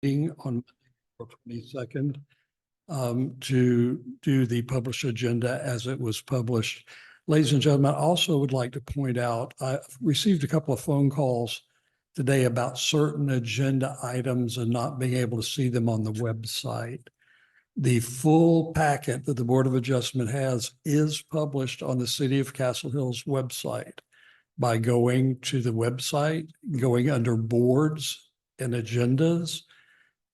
on April 22nd to do the published agenda as it was published. Ladies and gentlemen, I also would like to point out, I received a couple of phone calls today about certain agenda items and not being able to see them on the website. The full packet that the Board of Adjustment has is published on the City of Castle Hills website. By going to the website, going under boards and agendas,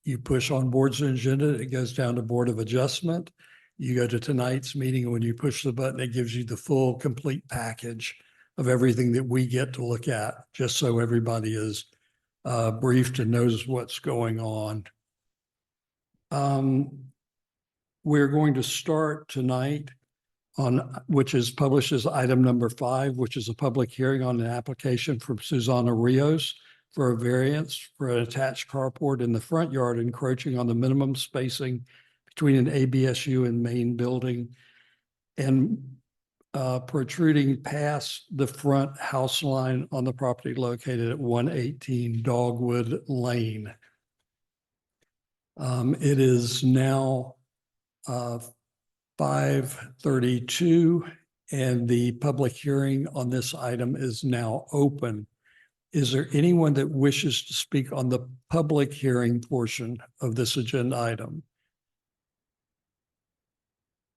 you push on boards and agenda, it goes down to Board of Adjustment. You go to tonight's meeting, and when you push the button, it gives you the full complete package of everything that we get to look at, just so everybody is briefed and knows what's going on. We're going to start tonight on, which is published as item number 5, which is a public hearing on an application from Susana Rios for a variance for an attached carport in the front yard encroaching on the minimum spacing between an ABSU and main building and protruding past the front house line on the property located at 118 Dogwood Lane. It is now 5:32 and the public hearing on this item is now open. Is there anyone that wishes to speak on the public hearing portion of this agenda item?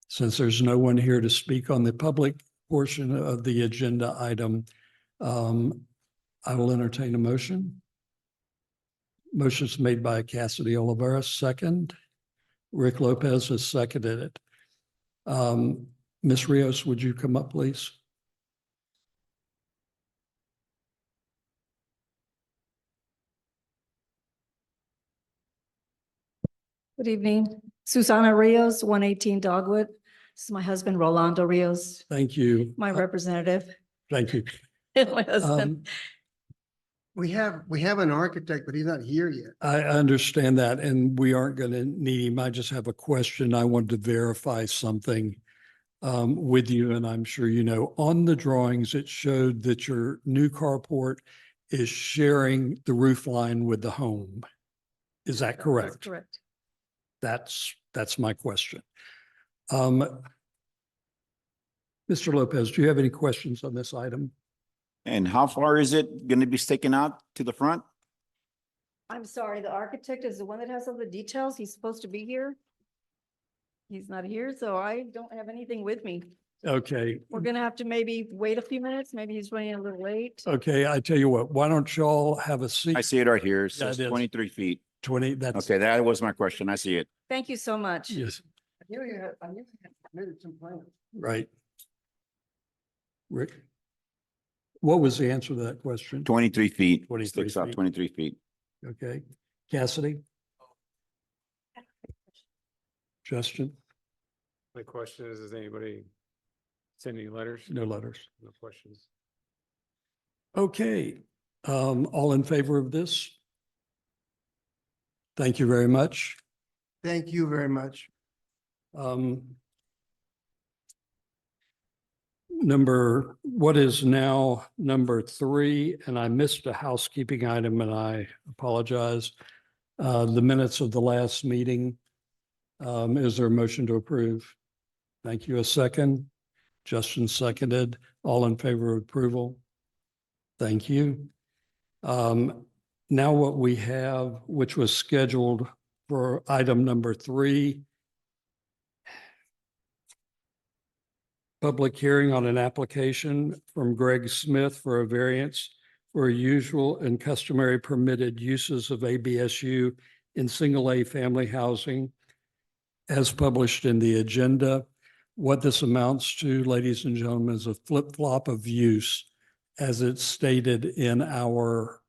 Since there's no one here to speak on the public portion of the agenda item, I will entertain a motion. Motion's made by Cassidy Oliveira, second. Rick Lopez has seconded it. Ms. Rios, would you come up, please? Good evening. Susana Rios, 118 Dogwood. This is my husband, Rolando Rios, Thank you. my representative. Thank you. My husband. We have an architect, but he's not here yet. I understand that, and we aren't going to need him. I just have a question. I wanted to verify something with you, and I'm sure you know. On the drawings, it showed that your new carport is sharing the roof line with the home. Is that correct? That's correct. That's my question. Mr. Lopez, do you have any questions on this item? And how far is it going to be sticking out to the front? I'm sorry, the architect is the one that has all the details. He's supposed to be here. He's not here, so I don't have anything with me. Okay. We're gonna have to maybe wait a few minutes. Maybe he's running a little late. Okay, I tell you what, why don't y'all have a seat? I see it right here. It Yeah, says it is. 23 feet. 20, that's. Okay, that was my question. I see it. Thank you so much. Yes, I knew you had submitted some plans. right. Rick? What was the answer to that question? 23 feet. 23 Sticks out feet. 23 feet. Okay. Cassidy? Justin? My question is, does anybody send any letters? No letters. No questions. Okay, all in favor of this? Thank you very much. Thank you very much. What is now number 3, and I missed a housekeeping item and I apologize. The minutes of the last meeting. Is there a motion to approve? Thank you. A second? Justin seconded. All in favor of approval? Thank you. Now what we have, which was scheduled for item number 3, public hearing on an application from Greg Smith for a variance for usual and customary permitted uses of ABSU in single A family housing as published in the agenda. What this amounts to, ladies and gentlemen, is a flip-flop of use as it's stated in our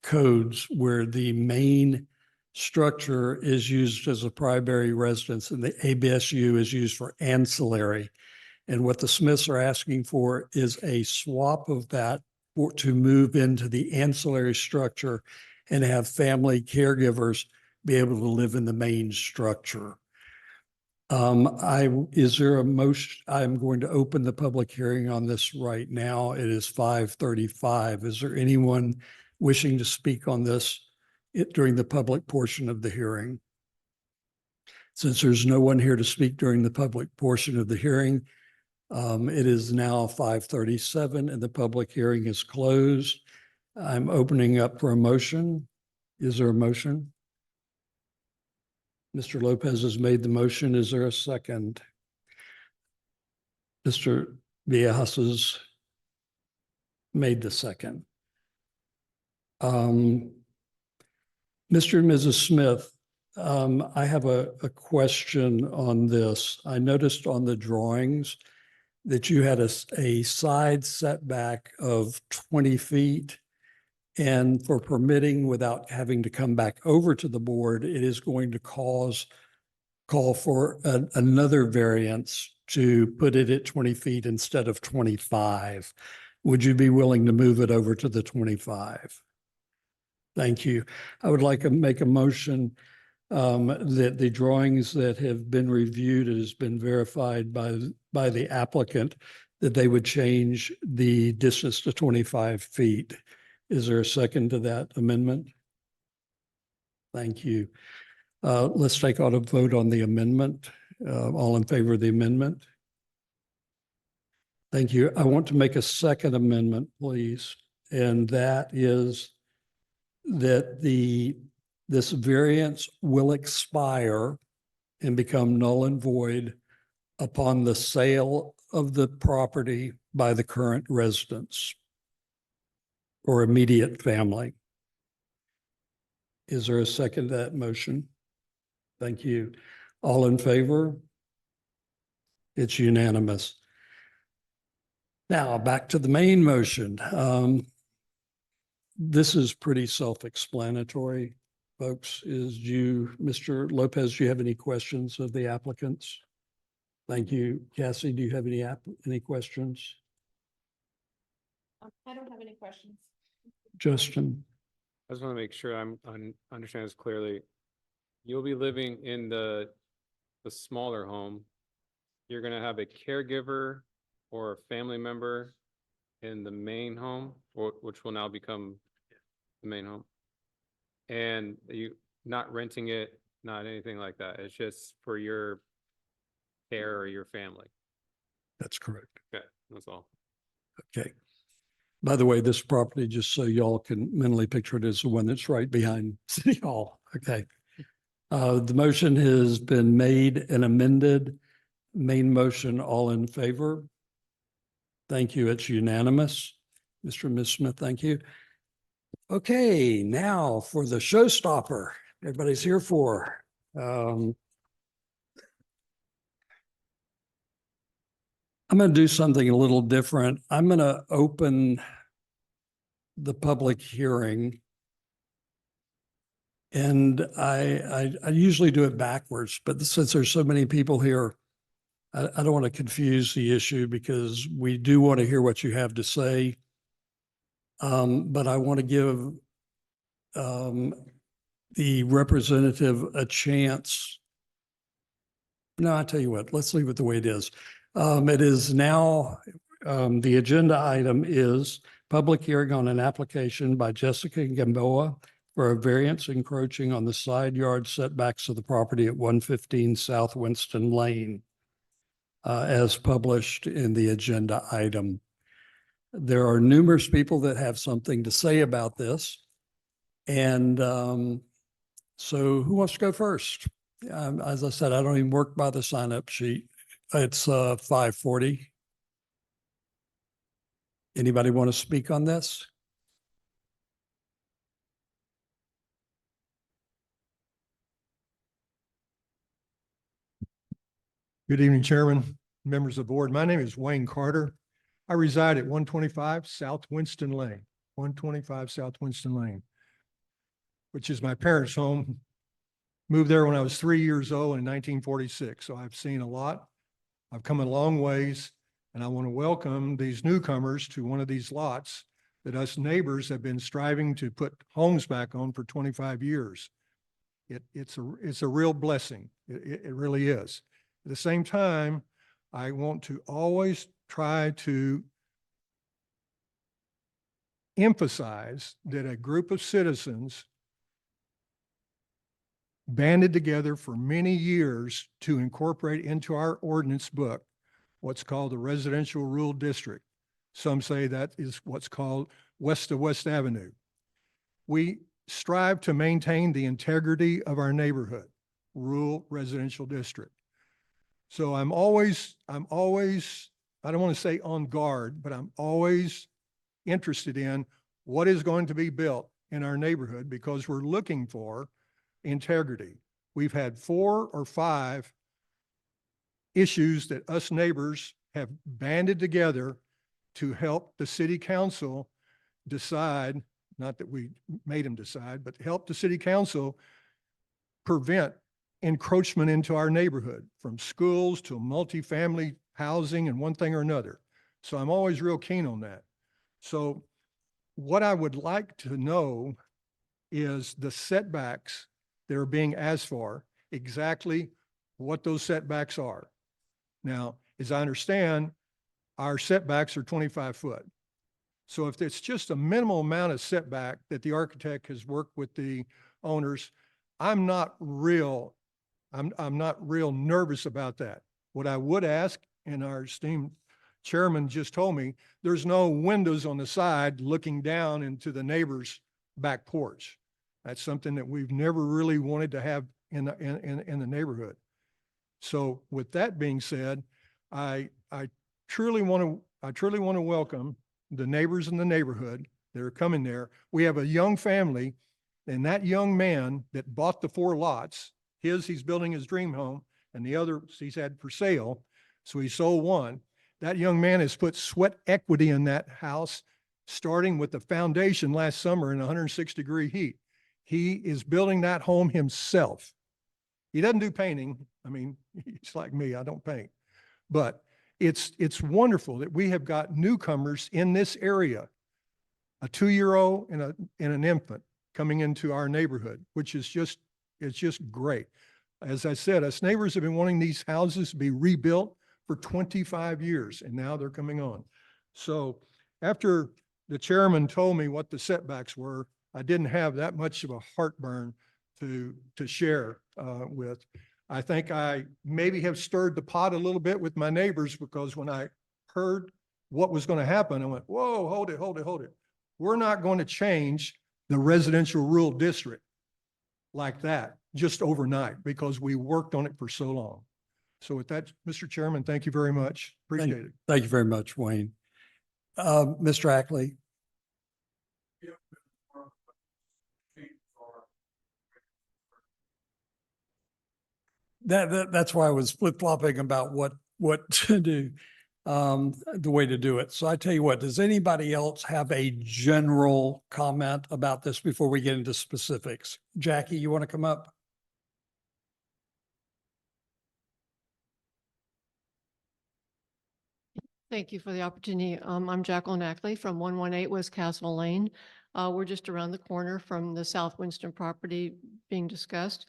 codes, where the main structure is used as a primary residence and the ABSU is used for ancillary. And what the Smiths are asking for is a swap of that to move into the ancillary structure and have family caregivers be able to live in the main structure. Is there a motion? I'm going to open the public hearing on this right now. It is 5:35. Is there anyone wishing to speak on this during the public portion of the hearing. Since there's no one here to speak during the public portion of the hearing, it is now 5:37 and the public hearing is closed. I'm opening up for a motion. Is there a motion? Mr. Lopez has made the motion. Is there a second? Mr. Villahas's made the second. Mr. and Mrs. Smith, I have a question on this. I noticed on the drawings that you had a side setback of 20 feet. And for permitting without having to come back over to the board, it is going to call for another variance to put it at 20 feet instead of 25. Would you be willing to move it over to the 25? Thank you. I would like to make a motion that the drawings that have been reviewed, it has been verified by the applicant, that they would change the distance to 25 feet. Is there a second to that amendment? Thank you. Let's take out a vote on the amendment. All in favor of the amendment? Thank you. I want to make a second amendment, please. And that is that this variance will expire and become null and void upon the sale of the property by the current residents or immediate family. Is there a second to that motion? Thank you. All in favor? It's unanimous. Now back to the main motion. This is pretty self-explanatory, folks. Mr. Lopez, do you have any questions of the applicants? Thank you. Cassie, do you have any questions? I don't have any questions. Justin? I just want to make sure understand this clearly. You'll be living in the smaller home. You're gonna have a caregiver or a family member in the main home, which will now become the main home. And you not renting it, not anything like that. It's just for your care or your family. That's correct. Okay, that's all. Okay. By the way, this property, just so y'all can mentally picture it, is the one that's right behind City Hall. Okay. The motion has been made and amended. Main motion, all in favor? Thank you. It's unanimous. Mr. and Ms. Smith, thank you. Okay, now for the showstopper everybody's here for. I'm going to do something a little different. I'm going to open the public hearing. And I usually do it backwards, but since there's so many people here, I don't want to confuse the issue because we do want to hear what you have to say. But I want to give the representative a chance. No, I tell you what, let's leave it the way it is. It is now, the agenda item is public hearing on an application by Jessica Gamboa for a variance encroaching on the side yard setbacks of the property at 115 South Winston Lane, as published in the agenda item. There are numerous people that have something to say about this. And so who wants to go first? As I said, I don't even work by the sign-up sheet. It's 5:40. Anybody want to speak on this? Good evening, Chairman, members of the board. My name is Wayne Carter. I reside at 125 South Winston Lane, 125 South Winston Lane, which is my parents' home. Moved there when I was 3 years old in 1946. So I've seen a lot. I've come a long ways, and I want to welcome these newcomers to one of these lots that us neighbors have been striving to put homes back on for 25 years. It's a real blessing. It really is. At the same time, I want to always try to emphasize that a group of citizens banded together for many years to incorporate into our ordinance book what's called the residential rural district. Some say that is what's called west of West Avenue. We strive to maintain the integrity of our neighborhood, rural residential district. So I'm always, I don't want to say on guard, but I'm always interested in what is going to be built in our neighborhood because we're looking for integrity. We've had 4 or 5 issues that us neighbors have banded together to help the city council decide, not that we made them decide, but help the city council prevent encroachment into our neighborhood, from schools to multifamily housing and one thing or another. So I'm always real keen on that. So what I would like to know is the setbacks that are being asked for, exactly what those setbacks are. Now, as I understand, our setbacks are 25 foot. So if it's just a minimal amount of setback that the architect has worked with the owners, I'm not real nervous about that. What I would ask, and our esteemed chairman just told me, there's no windows on the side looking down into the neighbor's back porch. That's something that we've never really wanted to have in the neighborhood. So with that being said, I truly want to welcome the neighbors in the neighborhood that are coming there. We have a young family, and that young man that bought the 4 lots, he's building his dream home, and the other he's had for sale. So he sold one. That young man has put sweat equity in that house, starting with the foundation last summer in 106-degree heat. He is building that home himself. He doesn't do painting. I mean, he's like me, I don't paint. But it's wonderful that we have got newcomers in this area, a 2-year-old and an infant coming into our neighborhood, which is it's just great. As I said, us neighbors have been wanting these houses to be rebuilt for 25 years, and now they're coming on. So after the chairman told me what the setbacks were, I didn't have that much of a heartburn to share with. I think I maybe have stirred the pot a little bit with my neighbors, because when I heard what was going to happen, I went, whoa, hold it. We're not going to change the residential rural district like that just overnight, because we worked on it for so long. So with that, Mr. Chairman, thank you very much. Appreciate it. Thank you very much, Wayne. Mr. Ackley. That's why I was flip-flopping about what to do, the way to do it. So I tell you what, does anybody else have a general comment about this before we get into specifics? Jackie, you want to come up? Thank you for the opportunity. I'm Jacqueline Ackley from 118 West Castle Lane. We're just around the corner from the South Winston property being discussed.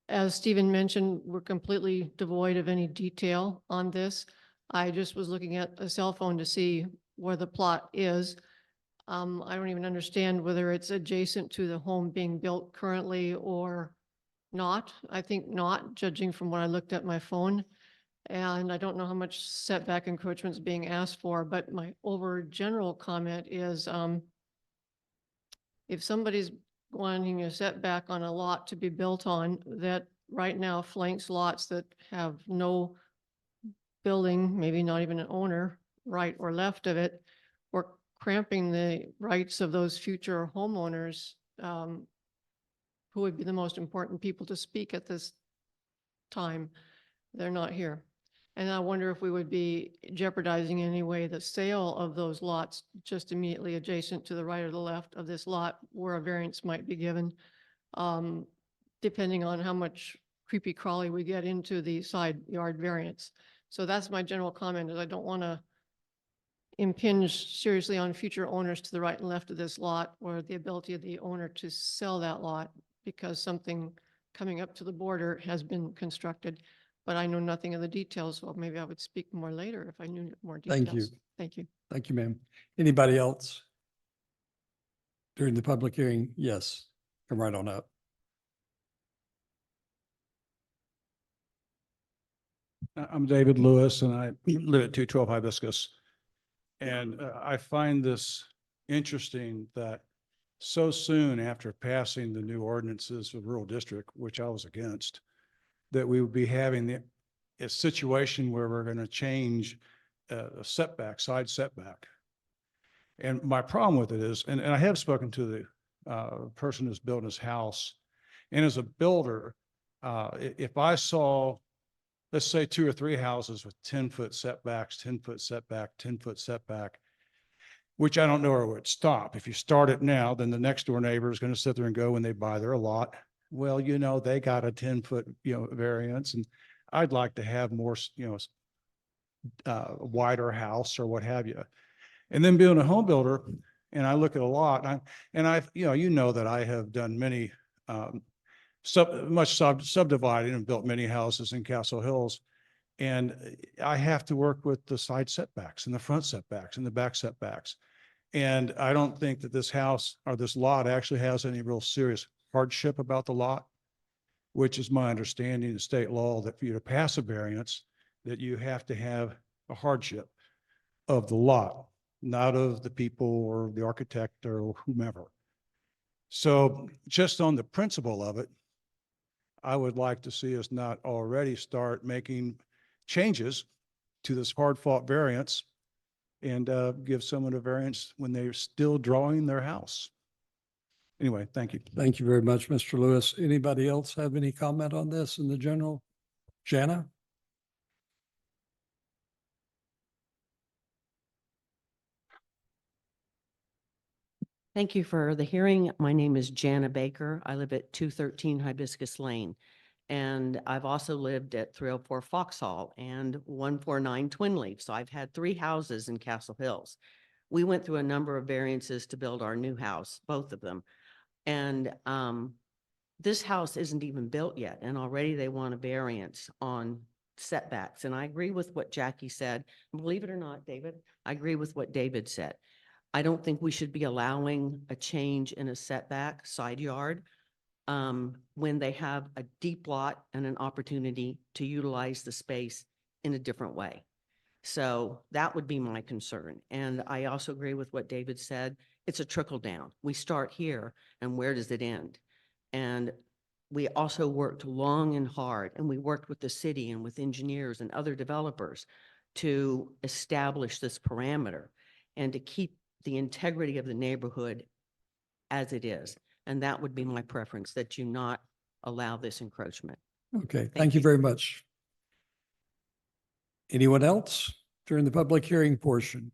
As Stephen mentioned, we're completely devoid of any detail on this. I just was looking at a cell phone to see where the plot is. I don't even understand whether it's adjacent to the home being built currently or not. I think not, judging from what I looked at my phone. And I don't know how much setback encroachment is being asked for, but my general comment is, if somebody's wanting a setback on a lot to be built on that right now flanks lots that have no building, maybe not even an owner, right or left of it, we're cramping the rights of those future homeowners, who would be the most important people to speak at this time. They're not here. And I wonder if we would be jeopardizing in any way the sale of those lots just immediately adjacent to the right or the left of this lot where a variance might be given, depending on how much creepy crawly we get into the side yard variance. So that's my general comment, is I don't want to impinge seriously on future owners to the right and left of this lot, or the ability of the owner to sell that lot because something coming up to the border has been constructed. But I know nothing of the details, so maybe I would speak more later if I knew more details. Thank you. Thank you. Thank you, ma'am. Anybody else? During the public hearing? Yes, come right on up. I'm David Lewis and I live at 212 Hibiscus. And I find this interesting that so soon after passing the new ordinances of rural district, which I was against, that we would be having a situation where we're going to change a setback, side setback. And my problem with it is, and I have spoken to the person who's building his house, and as a builder, if I saw, let's say 2 or 3 houses with 10-foot setbacks, 10-foot setback, 10-foot setback, which I don't know where it would stop. If you start it now, then the next door neighbor is going to sit there and go when they buy their lot, well, they got a 10-foot, variance, and I'd like to have more, wider house or what have you. And then being a home builder, and I look at a lot, and I've, that I have done many, subdividing and built many houses in Castle Hills. And I have to work with the side setbacks and the front setbacks and the back setbacks. And I don't think that this house or this lot actually has any real serious hardship about the lot, which is my understanding of state law, that for you to pass a variance, that you have to have a hardship of the lot, not of the people or the architect or whomever. So just on the principle of it, I would like to see us not already start making changes to this hard fought variance and give someone a variance when they're still drawing their house. Anyway, thank you. Thank you very much, Mr. Lewis. Anybody else have any comment on this in the general? Jana? Thank you for the hearing. My name is Jana Baker. I live at 213 Hibiscus Lane. And I've also lived at 304 Foxhall and 149 Twin Leaf. So I've had 3 houses in Castle Hills. We went through a number of variances to build our new house, both of them. And this house isn't even built yet, and already they want a variance on setbacks. And I agree with what Jackie said. Believe it or not, David, I agree with what David said. I don't think we should be allowing a change in a setback side yard when they have a deep lot and an opportunity to utilize the space in a different way. So that would be my concern. And I also agree with what David said. It's a trickle down. We start here, and where does it end? And we also worked long and hard, and we worked with the city and with engineers and other developers to establish this parameter and to keep the integrity of the neighborhood as it is. And that would be my preference, that you not allow this encroachment. Okay, thank you very much. Anyone else during the public hearing portion?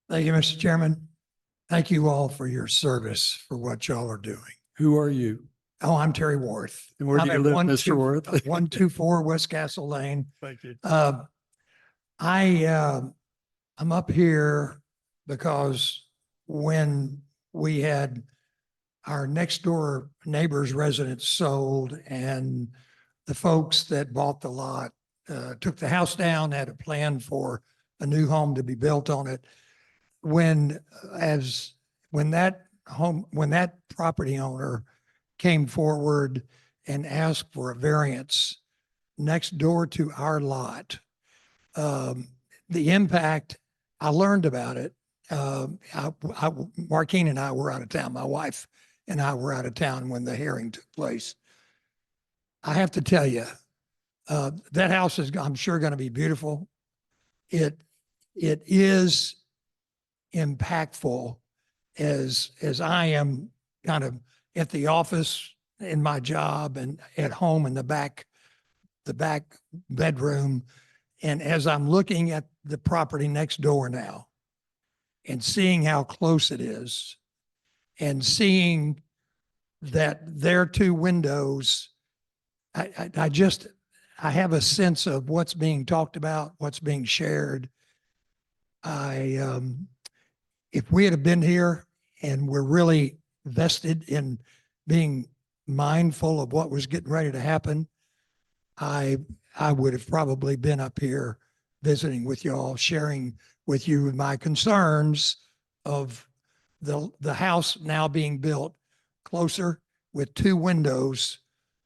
Thank you, Mr. Chairman. Thank you all for your service for what y'all are doing. Who are you? Oh, I'm Terry Worth. And where do I'm you at live, 1 Mr. 2 Worth? 124 West Castle Lane. Thank you. I'm up here because when we had our next door neighbor's residence sold and the folks that bought the lot took the house down, had a plan for a new home to be built on it. When that property owner came forward and asked for a variance next door to our lot, the impact, I learned about it. Marquine and I were out of town. My wife and I were out of town when the hearing took place. I have to tell you, that house is, I'm sure, going to be beautiful. It is impactful as I am kind of at the office in my job and at home in the back bedroom. And as I'm looking at the property next door now and seeing how close it is and seeing that their 2 windows, I have a sense of what's being talked about, what's being shared. If we had been here and we're really vested in being mindful of what was getting ready to happen, I would have probably been up here visiting with y'all, sharing with you my concerns of the house now being built closer with two windows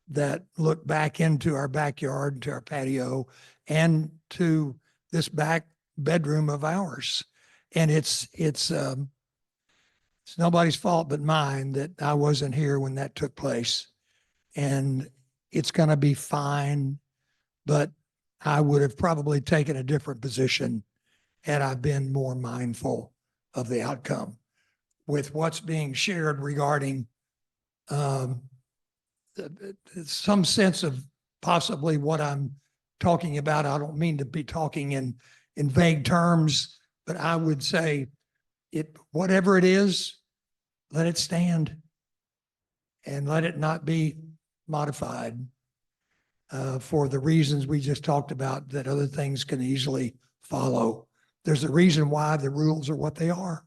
that look back into our backyard, to our patio, and to this back bedroom of ours. And it's nobody's fault but mine that I wasn't here when that took place. And it's going to be fine, but I would have probably taken a different position had I been more mindful of the outcome. With what's being shared regarding some sense of possibly what I'm talking about. I don't mean to be talking in vague terms, but I would say whatever it is, let it stand and let it not be modified for the reasons we just talked about, that other things can easily follow. There's a reason why the rules are what they are.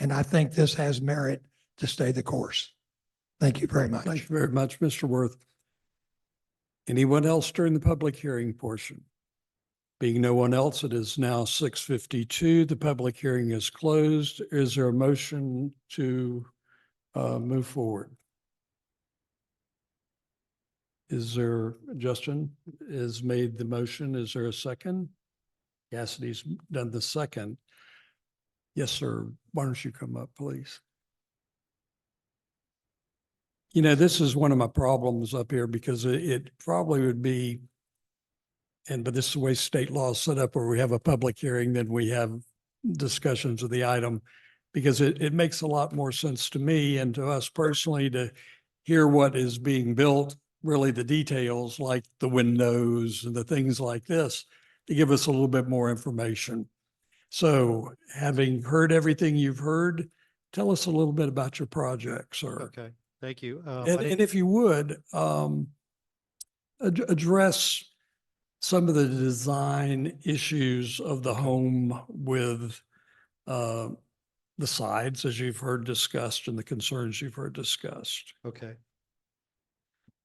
And I think this has merit to stay the course. Thank you very much. Thank you very much, Mr. Worth. Anyone else during the public hearing portion? Being no one else, it is now 6:52. The public hearing is closed. Is there a motion to move forward? Is there, Justin has made the motion. Is there a second? Cassidy's done the second. Yes, sir. Why don't you come up, please? You know, this is one of my problems up here because it probably would be, but this is the way state law is set up, where we have a public hearing, then we have discussions of the item, because it makes a lot more sense to me and to us personally to hear what is being built, really the details like the windows and the things like this, to give us a little bit more information. So having heard everything you've heard, tell us a little bit about your project, sir. Okay, thank you. And if you would, address some of the design issues of the home with the sides, as you've heard discussed, and the concerns you've heard discussed. Okay.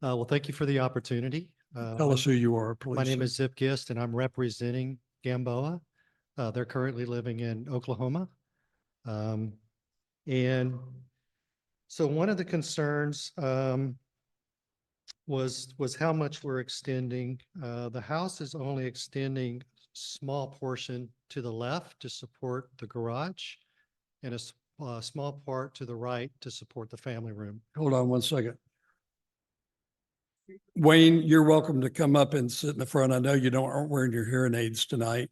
Well, thank you for the opportunity. Tell us who you are, please. My name sir. is Zip Gist, and I'm representing Gamboa. They're currently living in Oklahoma. And so one of the concerns was how much we're extending. The house is only extending small portion to the left to support the garage, and a small part to the right to support the family room. Hold on one second. Wayne, you're welcome to come up and sit in the front. I know you aren't wearing your hearing aids tonight,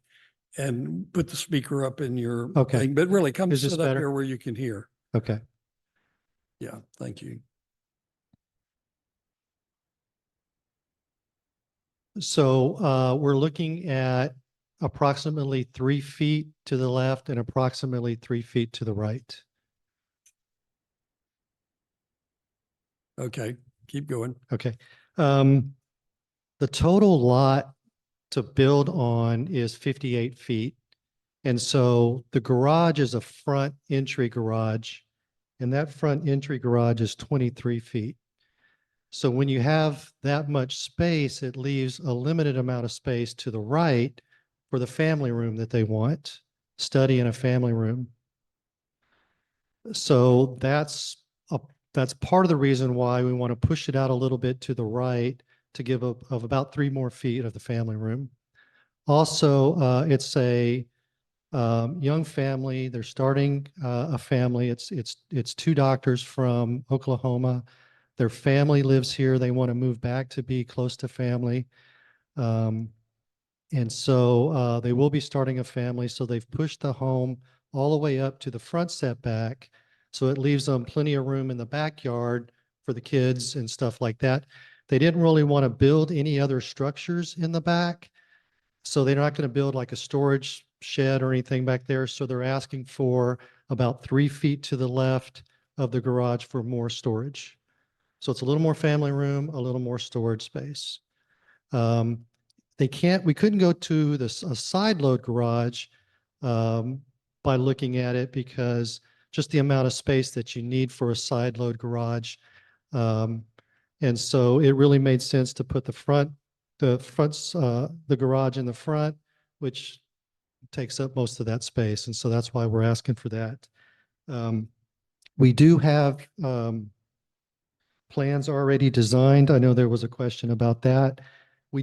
and put the speaker up in your Okay. thing, but really come Is this sit up better? here where you can hear. Okay. Yeah, thank you. So we're looking at approximately 3 feet to the left and approximately 3 feet to the right. Okay, keep going. Okay. The total lot to build on is 58 feet. And so the garage is a front entry garage, and that front entry garage is 23 feet. So when you have that much space, it leaves a limited amount of space to the right for the family room that they want, study in a family room. So that's part of the reason why we want to push it out a little bit to the right to give of about 3 more feet of the family room. Also, it's a young family. They're starting a family. It's 2 doctors from Oklahoma. Their family lives here. They want to move back to be close to family. And so they will be starting a family. So they've pushed the home all the way up to the front setback. So it leaves them plenty of room in the backyard for the kids and stuff like that. They didn't really want to build any other structures in the back. So they're not going to build like a storage shed or anything back there. So they're asking for about 3 feet to the left of the garage for more storage. So it's a little more family room, a little more storage space. We couldn't go to a side load garage by looking at it, because just the amount of space that you need for a side load garage. And so it really made sense to put the garage in the front, which takes up most of that space. And so that's why we're asking for that. We do have plans already designed. I know there was a question about that. We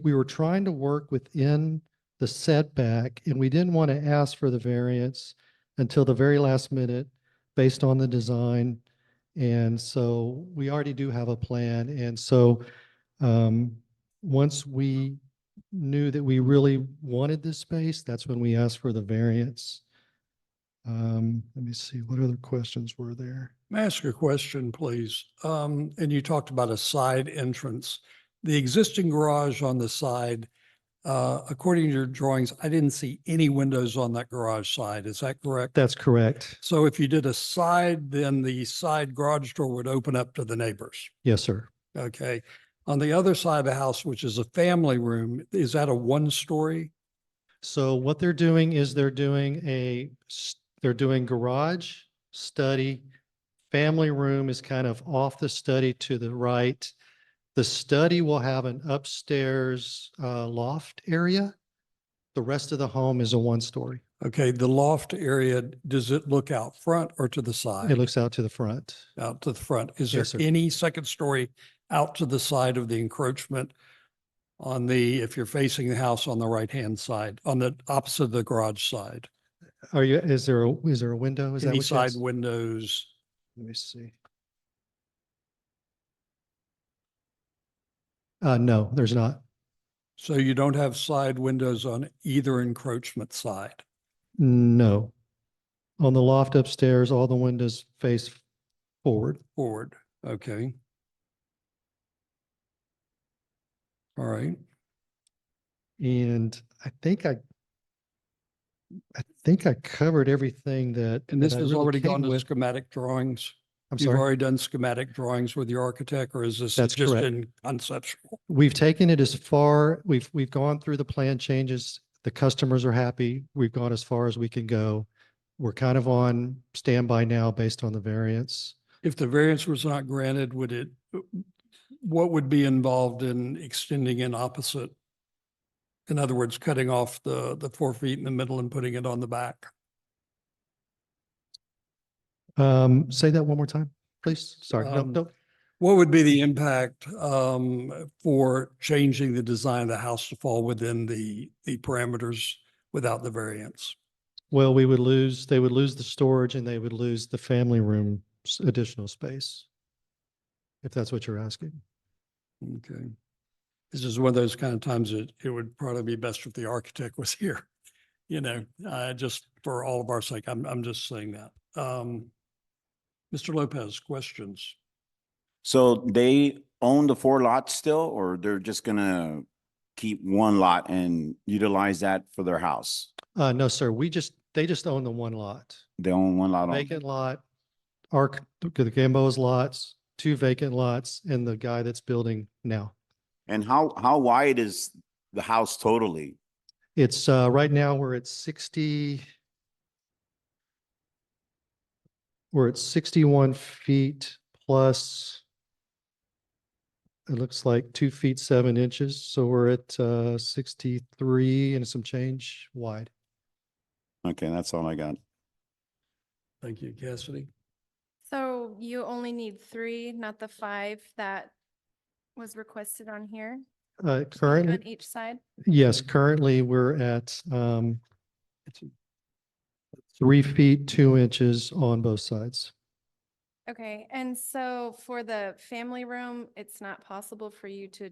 were trying to work within the setback and we didn't want to ask for the variance until the very last minute based on the design. And so we already do have a plan. And so once we knew that we really wanted this space, that's when we asked for the variance. Let me see, what other questions were there? May I ask a question, please? And you talked about a side entrance. The existing garage on the side, according to your drawings, I didn't see any windows on that garage side. Is that correct? That's correct. So if you did a side, then the side garage door would open up to the neighbors. Yes, sir. Okay. On the other side of the house, which is a family room, is that a one-story? So what they're doing is they're doing garage, study, family room is kind of off the study to the right. The study will have an upstairs loft area. The rest of the home is a one-story. Okay, the loft area, does it look out front or to the side? It looks out to the front. Out to the front. Is there Yes, sir. any second story out to the side of the encroachment on the, if you're facing the house on the right-hand side, on the opposite of the garage side? Is there a window? Is that Any what you side asked? windows? Let me see. No, there's not. So you don't have side windows on either encroachment side? No. On the loft upstairs, all the windows face forward. Forward, okay. All right. And I think I covered everything that. And this that I has really already came gone to with. schematic drawings? I'm You've sorry. already done schematic drawings with your architect, or is this That's just correct. in conceptual? We've taken it as far, we've gone through the plan changes. The customers are happy. We've gone as far as we can go. We're kind of on standby now based on the variance. If the variance was not granted, what would be involved in extending in opposite? In other words, cutting off the 4 feet in the middle and putting it on the back? Say that one more time, please. Sorry. No, Um, no. What would be the impact for changing the design of the house to fall within the parameters without the variance? Well, they would lose the storage and they would lose the family room additional space. If that's what you're asking. Okay. This is one of those kind of times that it would probably be best if the architect was here, just for all of our sake. I'm just saying that. Mr. Lopez, questions? So they own the 4 lots still, or they're just gonna keep 1 lot and utilize that for their house? No, sir. They just own the one lot. They own 1 lot. Vacant lot, the Gamboa's lots, 2 vacant lots, and the guy that's building now. And how wide is the house totally? It's, right now, we're at 61 feet plus, it looks like 2 feet, 7 inches. So we're at 63 and some change wide. Okay, that's all I got. Thank you, Cassidy. So you only need 3, not the 5 that was requested on here? Currently, On each side? yes, currently we're at 3 feet, 2 inches on both sides. Okay, and so for the family room, it's not possible for you to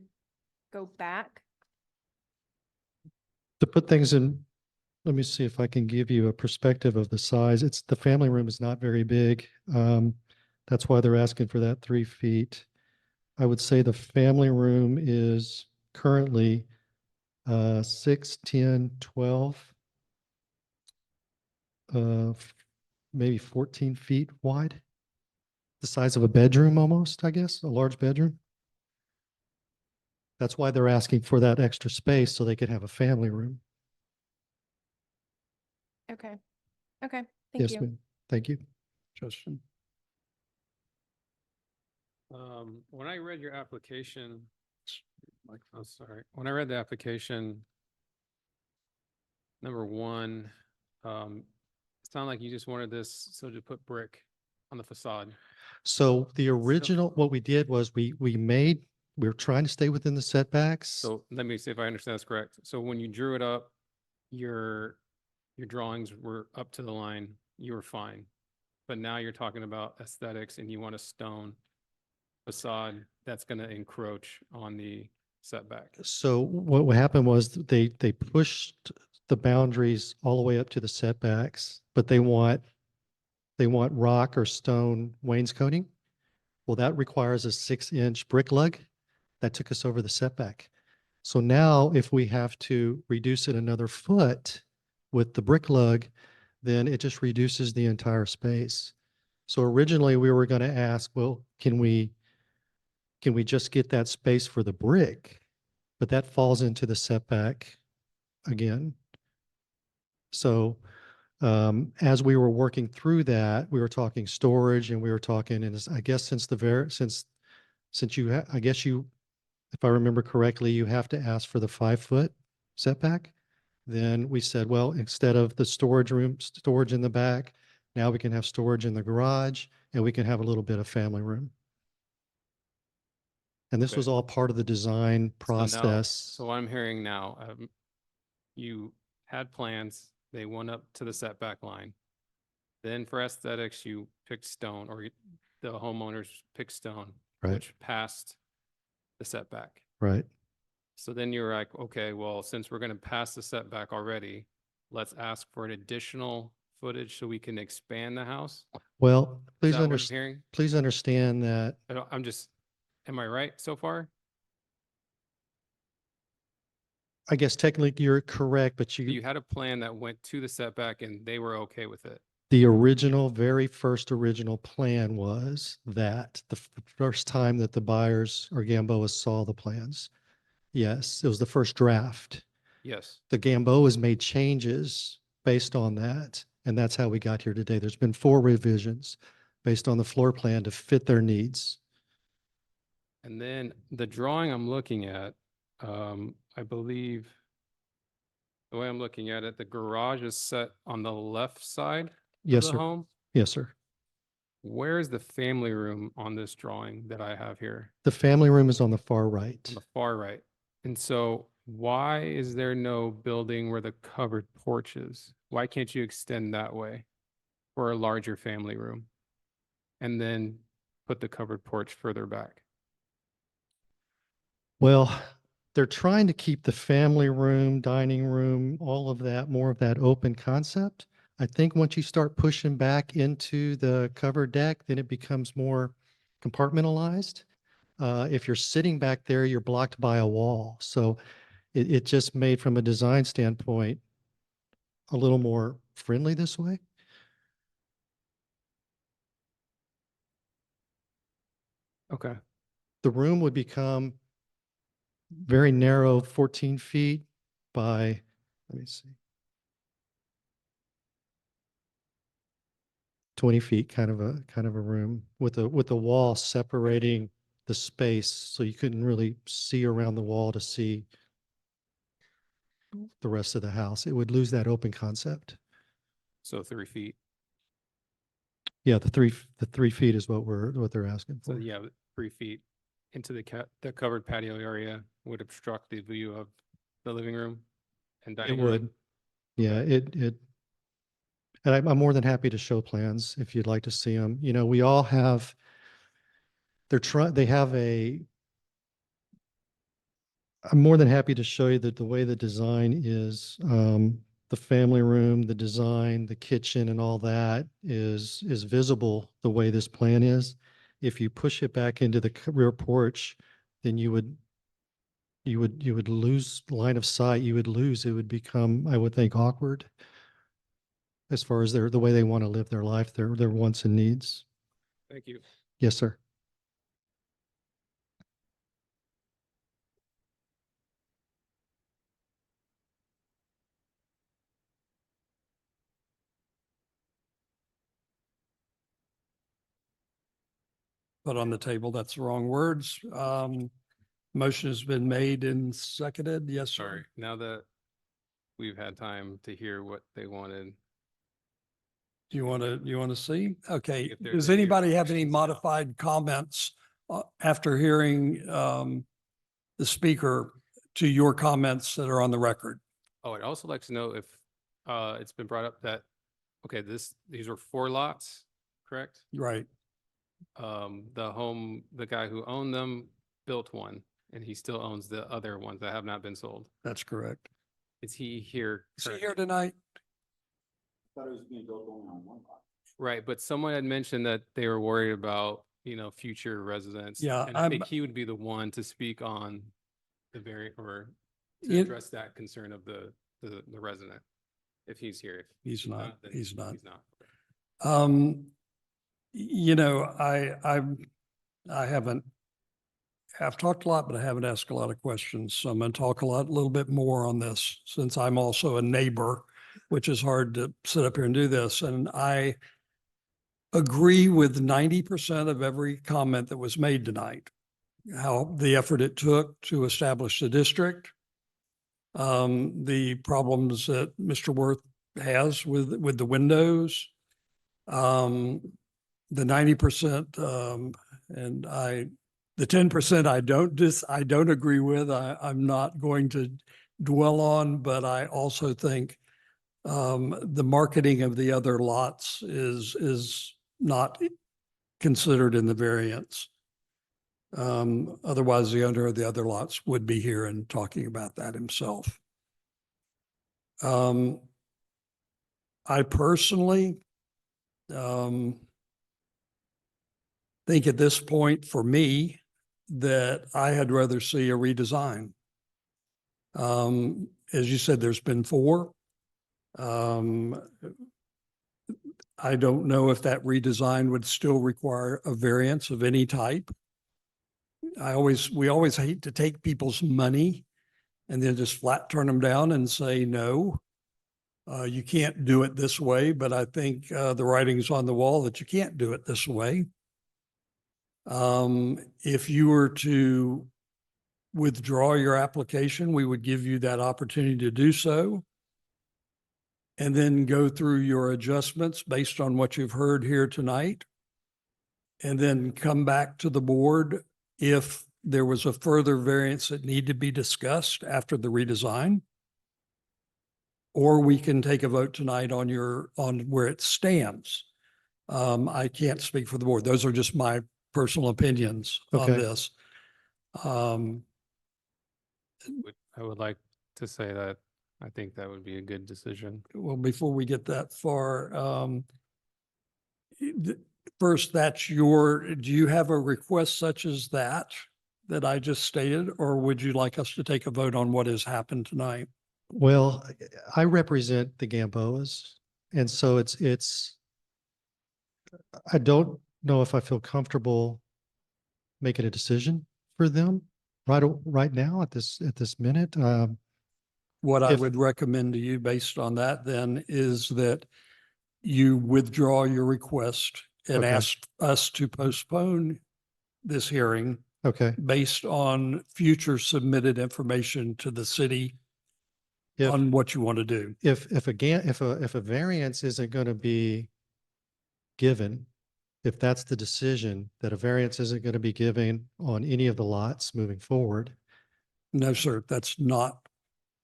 go back? To put things in, let me see if I can give you a perspective of the size. The family room is not very big. That's why they're asking for that 3 feet. I would say the family room is currently 6, 10, 12, maybe 14 feet wide. The size of a bedroom almost, I guess, a large bedroom. That's why they're asking for that extra space so they could have a family room. Okay, okay, thank Yes, you. ma'am. Thank you. Justin? When I read your application, oh, sorry, when I read the application, number 1, it sounded like you just wanted this, so to put brick on the facade. So the original, what we did was we were trying to stay within the setbacks. So let me see if I understand this correct. So when you drew it up, your drawings were up to the line, you were fine. But now you're talking about aesthetics and you want a stone facade that's gonna encroach on the setback. So what happened was they pushed the boundaries all the way up to the setbacks, but they want rock or stone wainscoting. Well, that requires a 6-inch brick lug. That took us over the setback. So now if we have to reduce it another foot with the brick lug, then it just reduces the entire space. So originally we were going to ask, well, can we just get that space for the brick? But that falls into the setback again. So as we were working through that, we were talking storage and we were talking, and I guess since I guess if I remember correctly, you have to ask for the 5-foot setback. Then we said, well, instead of the storage in the back, now we can have storage in the garage and we can have a little bit of family room. And this Okay. was all part of the design So now- process. So what I'm hearing now, you had plans, they went up to the setback line. Then for aesthetics, you picked stone, or the homeowners picked stone, Right. which passed the setback. Right. So then you're like, okay, well, since we're gonna pass the setback already, let's ask for an additional footage so we can expand the house? Well, Is please that what I'm understand, hearing? please understand that I'm just, am I right so far? I guess technically you're correct, but You had a plan that went to the setback and they were okay with it. the original, very first original plan was that the first time that the buyers or Gamboa saw the plans. Yes, it was the first draft. Yes. The Gamboas made changes based on that. And that's how we got here today. There's been 4 revisions based on the floor plan to fit their needs. And then the drawing I'm looking at, I believe the way I'm looking at it, the garage is set on the left side of Yes, the sir. home. Yes, sir. Where is the family room on this drawing that I have here? The family room is on the far right. On the far right. And so why is there no building where the covered porch is? Why can't you extend that way for a larger family room? And then put the covered porch further back? Well, they're trying to keep the family room, dining room, all of that, more of that open concept. I think once you start pushing back into the covered deck, then it becomes more compartmentalized. If you're sitting back there, you're blocked by a wall. So it just made, from a design standpoint, a little more friendly this way. Okay. The room would become very narrow, 14 feet by, let me see, 20 feet, kind of a room with a wall separating the space, so you couldn't really see around the wall to see the rest of the house. It would lose that open concept. So 3 feet. Yeah, the 3 feet is what they're asking So for. yeah, 3 feet into the covered patio area would obstruct the view of the living room and It dining room. would. Yeah, and I'm more than happy to show plans if you'd like to see them. You know, we all have, they have I'm more than happy to show you that the way the design is, the family room, the design, the kitchen and all that is visible the way this plan is. If you push it back into the rear porch, then you would lose line of sight. It would become, I would think, awkward as far as the way they want to live their life, their wants and needs. Thank you. Yes, sir. Put on the table, that's the wrong words. Motion has been made and seconded. Yes, sir. Sorry, now that we've had time to hear what they wanted, Do you want to see? Okay. If there's Does any anybody have any questions about- modified comments after hearing the speaker to your comments that are on the record? Oh, I'd also like to know if it's been brought up that, okay, these were 4 lots, correct? Right. The guy who owned them built one and he still owns the other ones that have not been sold. That's correct. Is he here? Is he currently? here tonight? Thought it was being built only on one lot. Right, but someone had mentioned that they were worried about, future residents. Yeah, And I I'm- think he would be the one to speak on the or to It- address that concern of the resident, if he's here. If He's not. then He's not. He's not. I haven't, I've talked a lot, but I haven't asked a lot of questions. So I'm going to talk a little bit more on this since I'm also a neighbor, which is hard to sit up here and do this. And I agree with 90% of every comment that was made tonight. How the effort it took to establish the district, the problems that Mr. Worth has with the windows, the 90%, and the 10% I don't agree with. I'm not going to dwell on, but I also think the marketing of the other lots is not considered in the variance. Otherwise, the owner of the other lots would be here and talking about that himself. I personally think at this point for me that I had rather see a redesign. As you said, there's been 4. I don't know if that redesign would still require a variance of any type. We always hate to take people's money and then just flat turn them down and say, no, you can't do it this way. But I think the writing's on the wall that you can't do it this way. If you were to withdraw your application, we would give you that opportunity to do so. And then go through your adjustments based on what you've heard here tonight. And then come back to the board if there was a further variance that need to be discussed after the redesign. Or we can take a vote tonight on where it stands. I can't speak for the board. Those are just my personal opinions on Okay. this. I would like to say that I think that would be a good decision. Well, before we get that far, first, do you have a request such as that I just stated, or would you like us to take a vote on what has happened tonight? Well, I represent the Gamboas, and so I don't know if I feel comfortable making a decision for them right now at this minute. What I If- would recommend to you based on that then is that you withdraw your request and Okay. ask us to postpone this hearing Okay, based on future submitted information to the city if, on what you want to do. if a variance isn't going to be given, if that's the decision, that a variance isn't going to be given on any of the lots moving forward. No, sir, that's not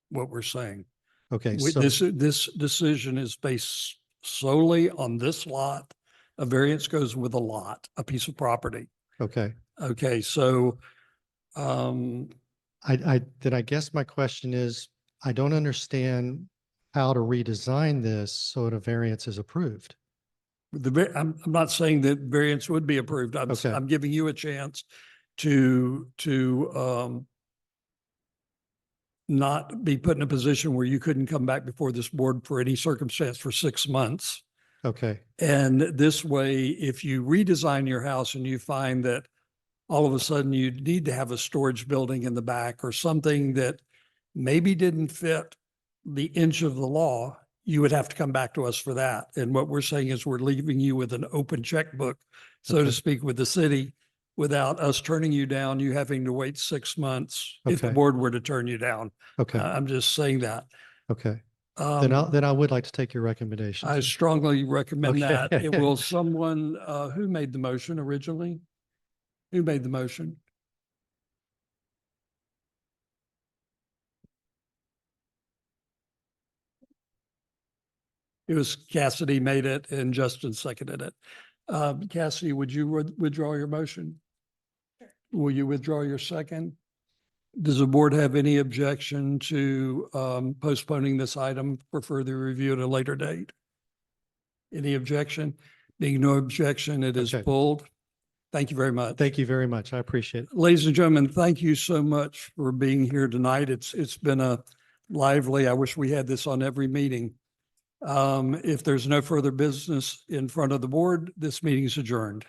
what we're saying. Okay, We- so, This decision is based solely on this lot. A variance goes with a lot, a piece of property. okay. Okay, so, Then I guess my question is, I don't understand how to redesign this so that a variance is approved. I'm not saying that variance would be approved. Okay. I'm giving you a chance to not be put in a position where you couldn't come back before this board for any circumstance for 6 months. Okay, And this way, if you redesign your house and you find that all of a sudden you need to have a storage building in the back or something that maybe didn't fit the inch of the law, you would have to come back to us for that. And what we're saying is we're leaving you with an open checkbook, so to Okay. speak, with the city without us turning you down, you having to wait 6 months if the Okay. board were to turn you down. okay, I'm just saying that. okay. Then I would like to take your recommendation. I strongly recommend that. Okay. It will someone, who made the motion originally? Who made the motion? It was Cassidy made it and Justin seconded it. Cassidy, would you withdraw your motion? Will you withdraw your second? Does the board have any objection to postponing this item for further review at a later date? Any objection? Being no objection, it is Okay. pulled. Thank you very much. Thank you very much. I appreciate it. Ladies and gentlemen, thank you so much for being here tonight. It's been a lively, I wish we had this on every meeting. If there's no further business in front of the board, this meeting is adjourned.